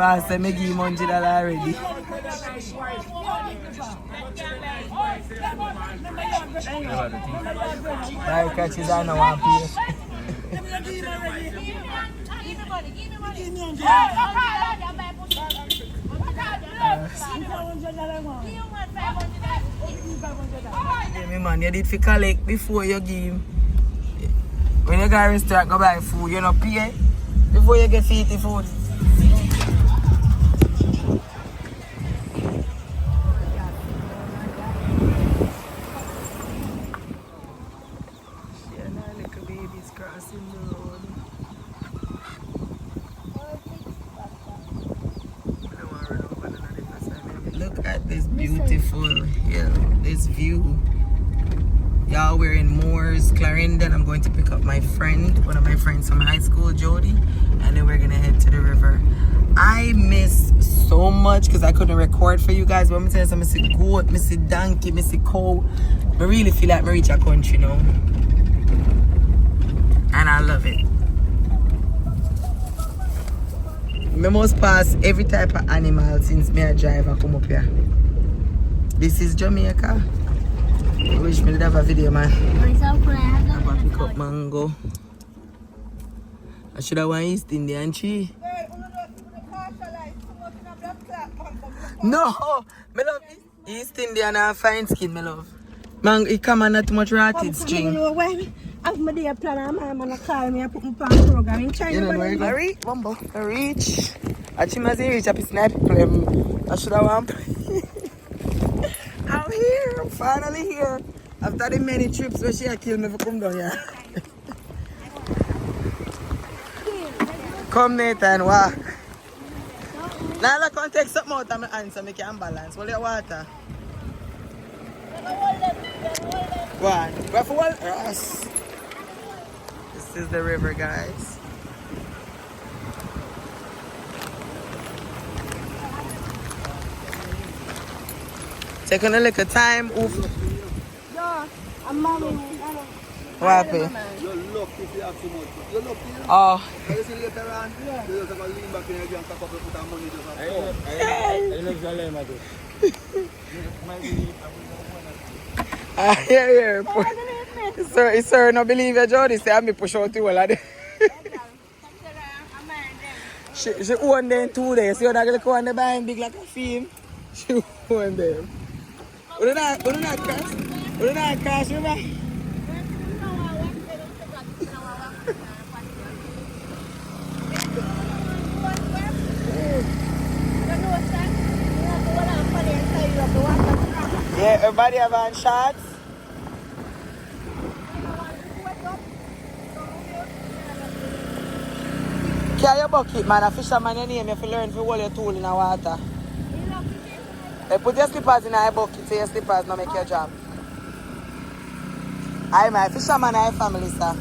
boss said me give him $100 already. Right, catches I know one piece. Yeah, me man, you did fi collect before you give him. When you go to restaurant go buy food, you don't pay before you get feed the food. Little babies crossing the road. Look at this beautiful hill, this view. Y'all, we're in Moores, Clarendon. I'm going to pick up my friend, one of my friends from high school, Jody, and then we're gonna head to the river. I miss so much because I couldn't record for you guys, but I'm telling you, I see goat, I see donkey, I see cow. I really feel like I reach a country now. And I love it. I must pass every type of animal since me a drive and come up here. This is Jamaica. I wish me did have a video, man. I'm gonna pick up mango. I should have one East Indian tree. No! Me love East Indian and fine skin, me love. Man, it come on not too much rotted string. I've made a plan, I'm going to call me and put my plan program in China. You know where you go? I reach. I reach up his sniper plane. I should have one. I'm here. I'm finally here. After the many trips where she killed me for come down here. Come Nathan, walk. Now I can take something out of my hands so I can balance. What your water? What? What for what? Yes. This is the river, guys. Taking a little time. Oof. Yeah, I'm mommy. What happened? You're lucky if you have too much. You're lucky. Oh. You see later on? Yeah. You're just going to lean back in again and pack up and put our money just on. Here. Sir, no believe you, Jody. Say, I'm push out you all of them. She owned them 2 days. So you're not going to go on the buying big like a film. She owned them. What did I crash? What did I crash, river? Yeah, everybody have on shots. Carry your bucket, man. A fisherman, your name, you have to learn to hold your tool in the water. Hey, put your slippers in your bucket so your slippers don't make you jump. Aye, my fisherman, I family, sir.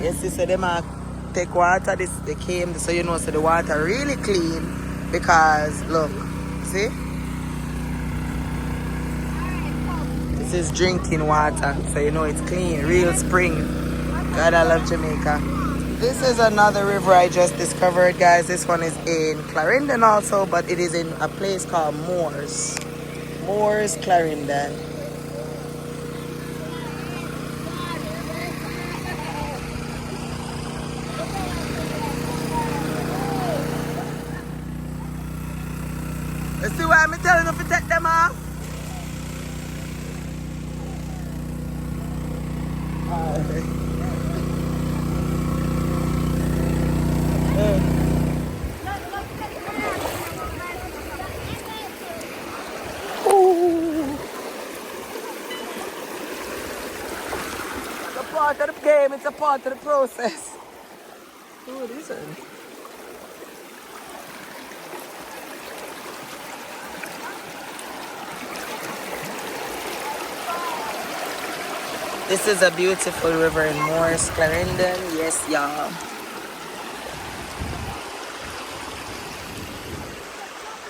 Yes, so they might take water, they came, so you know, so the water really clean because, look, see? This is drinking water, so you know it's clean, real spring. God, I love Jamaica. This is another river I just discovered, guys. This one is in Clarendon also, but it is in a place called Moores. Moores, Clarendon. You see why I'm telling you to take them off? It's a part of the game, it's a part of the process. Oh, this one. This is a beautiful river in Moores, Clarendon. Yes, y'all.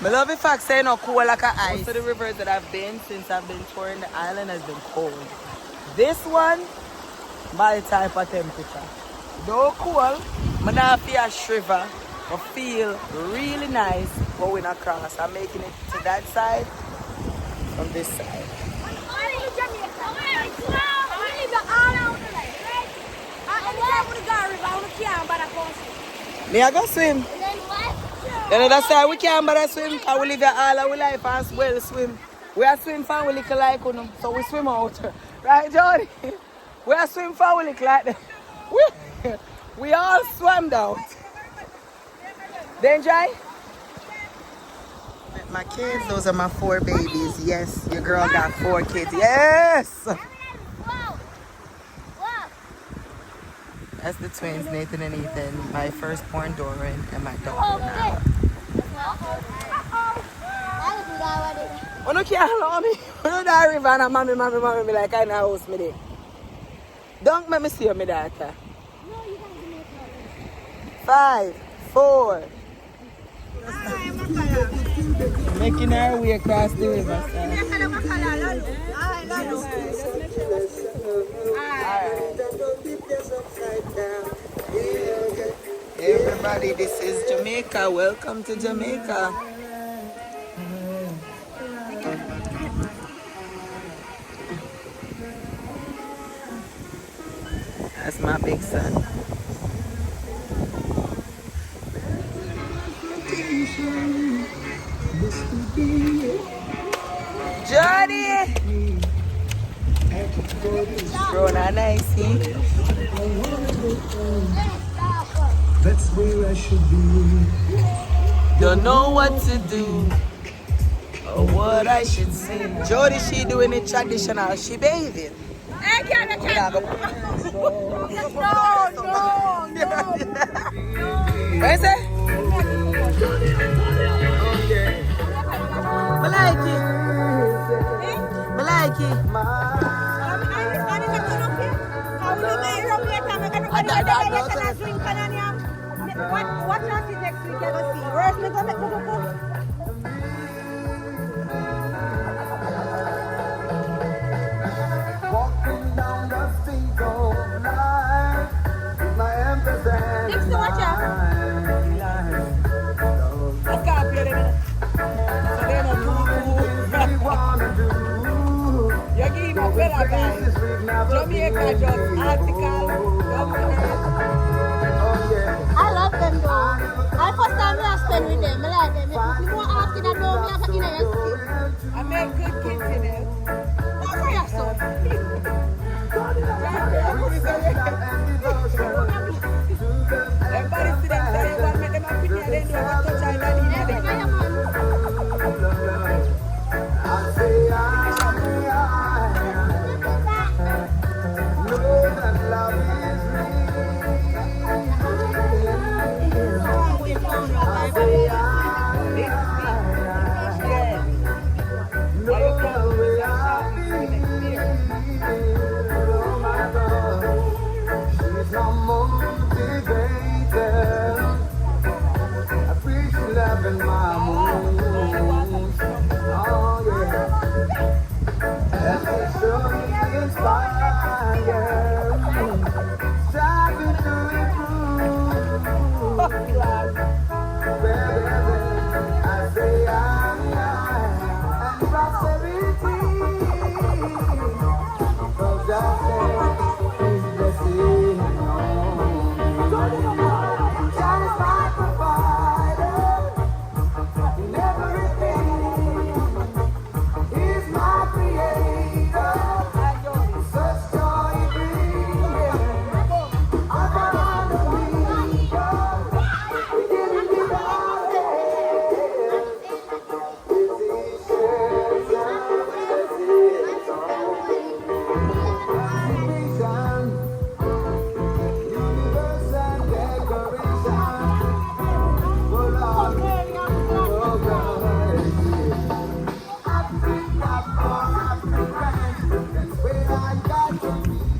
I love the fact saying no cool like an ice. Most of the rivers that I've been since I've been touring the island has been cold. This one, by the type of temperature. Though cool, I don't feel a shiver I feel really nice going across. I'm making it to that side from this side. Me I go swim. Then that's why we can't bother swim because we live here all our life as well swim. We are swim for we little like you, so we swim out. Right, Jody? We are swim for we little like that. We all swam down. Then Jai? My kids, those are my 4 babies. Yes, your girl got 4 kids. Yes! That's the twins, Nathan and Ethan. My firstborn, Doran, and my daughter, Nala. Oh, no, can't allow me. Oh, no, that river and mommy, me like I know house me there. Don't make me see you, my daughter. 5, 4. Making our way across the river. Everybody, this is Jamaica. Welcome to Jamaica. That's my big son. Johnny! Rona nice, that's where I should be. Don't know what to do or what I should say. Jody, she doing it traditional. She bathing. I can't. No. What is it? I like it. I like it. What not is next week? I go see. Where's me go make go? Walking down the street of life with my emphasis. Next to watch out. Let's go up here. You give him a better guy. Jamaica just article. I love them though. I first time I spend with them. I like them. If you want after that though, me have to get I make good kids in them. What for your son? Everybody see them say they want to make them happy. They do what touch I don't need them. I say I know that love is real.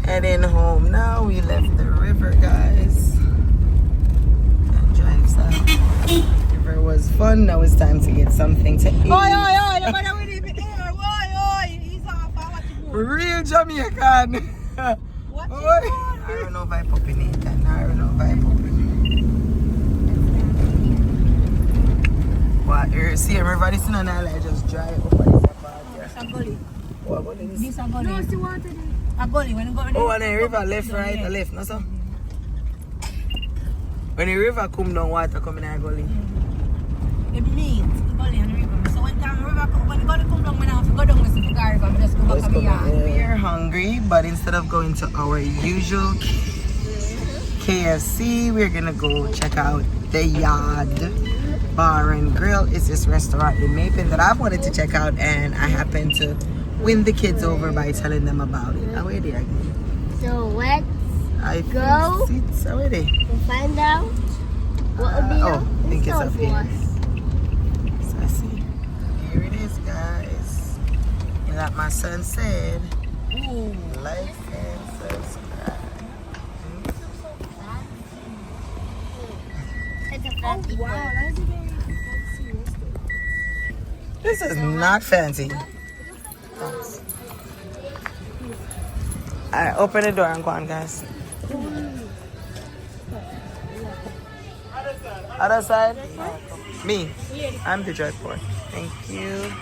Heading home now. We left the river, guys. And drive south. The river was fun. Now it's time to get something to eat. Oi, the brother will leave it there. Oi, he's off. What you do? Real Jamaican. What you I don't know if I pop in it. I don't know if I pop in it. See, everybody sitting on the just dry up on this part. It's a gully. What about this? This a gully. No, she wanted it. A gully. When you go there. Oh, and then river left, right, or left, no so? When the river come down, water come in the gully. It means the gully and the river. So when the river come, when the gully come down, when I have to go down with the river, I just go back to my yard. We're hungry, but instead of going to our usual KFC, we're gonna go check out the YAAD Bar and Grill. It's this restaurant in Maple that I've wanted to check out, and I happened to win the kids over by telling them about it. How are they? So let's go. Seats. How are they? find out what would be I think it's up for here. us. Sassy. Here it is, guys. And like my son said, like and subscribe. It's a fancy place. This is not fancy. Alright, open the door and go on, guys. Other side? Me. I'm the jerk pork. Thank you.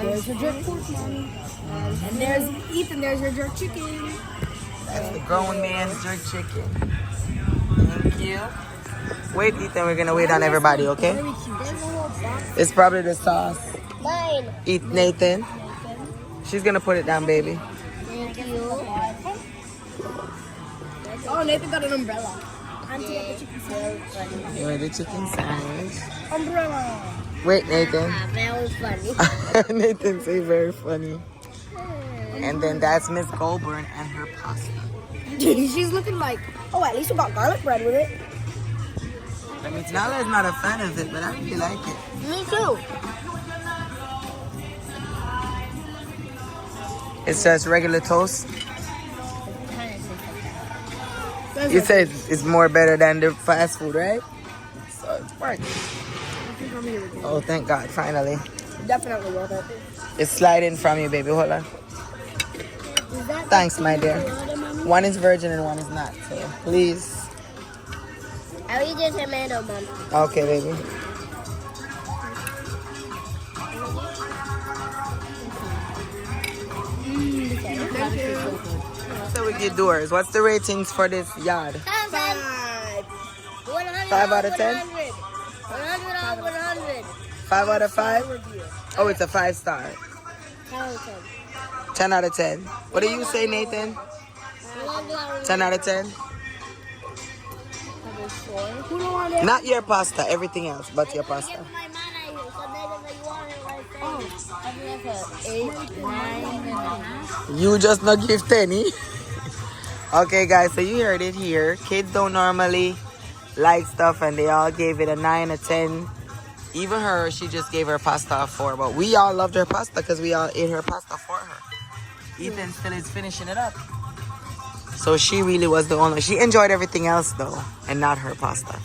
There's your jerk pork, Mommy. And there's Ethan, there's your jerk chicken. That's the grown man's jerk chicken. Thank you. Wait, Ethan, we're gonna wait on everybody, okay? There's a whole box. It's probably the sauce. Mine. Eat Nathan. She's gonna put it down, baby. Thank you. Oh, Nathan got an umbrella. Auntie got the chicken sandwich. You want the chicken sandwich? Umbrella. Wait, Nathan. Ah, that was funny. Nathan say very funny. And then that's Miss Goldburn and her pasta. She's looking like, oh, at least we got garlic bread with it. I mean, Nala's not a fan of it, but I really like it. Me too. It's just regular toast. You said it's more better than the fast food, right? So it's working. Oh, thank God, finally. Definitely worth it. It's sliding from you, baby. Hold on. Thanks, my dear. One is virgin and one is not, so please. I will just tomato, Mom. Okay, baby. So with your doors, what's the ratings for this yard? 5. 5 out of 10? 100 out of 100. 5 out of 5? Oh, it's a 5-star. 10 out of 10. What do you say, Nathan? 10 out of 10? Not your pasta, everything else, but your pasta. You just not give 10, eh? Okay, guys, so you heard it here. Kids don't normally like stuff, and they all gave it a 9 or 10. Even her, she just gave her pasta a 4. But we all loved her pasta because we all ate her pasta for her. Ethan still is finishing it up. So she really was the only. She enjoyed everything else, though, and not her pasta.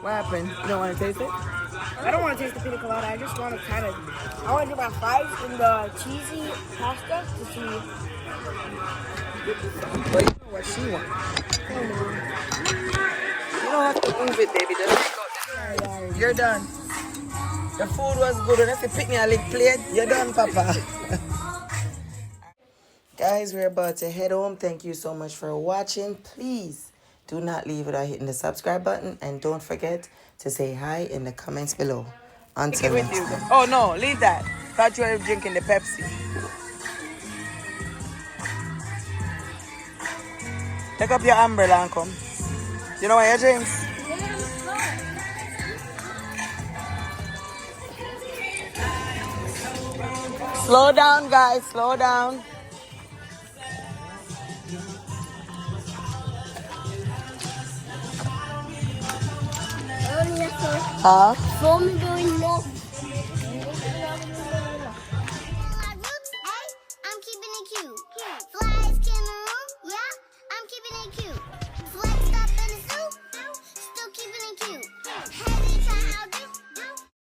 What happened? You don't want to taste it? I don't want to taste the pina colada. I just want to kind of, I want to do my fries in the cheesy pasta to see. But you know what she wants. You don't have to move it, baby. Just take out the. You're done. The food was good. And if you pick me a lick plate, you're done, Papa. Guys, we're about to head home. Thank you so much for watching. Please do not leave without hitting the subscribe button. And don't forget to say hi in the comments below. Until next time. Oh, no. Leave that. Thought you were drinking the Pepsi. Take up your umbrella and come. You know what your drinks? Slow down, guys. Slow down. Huh? For me doing no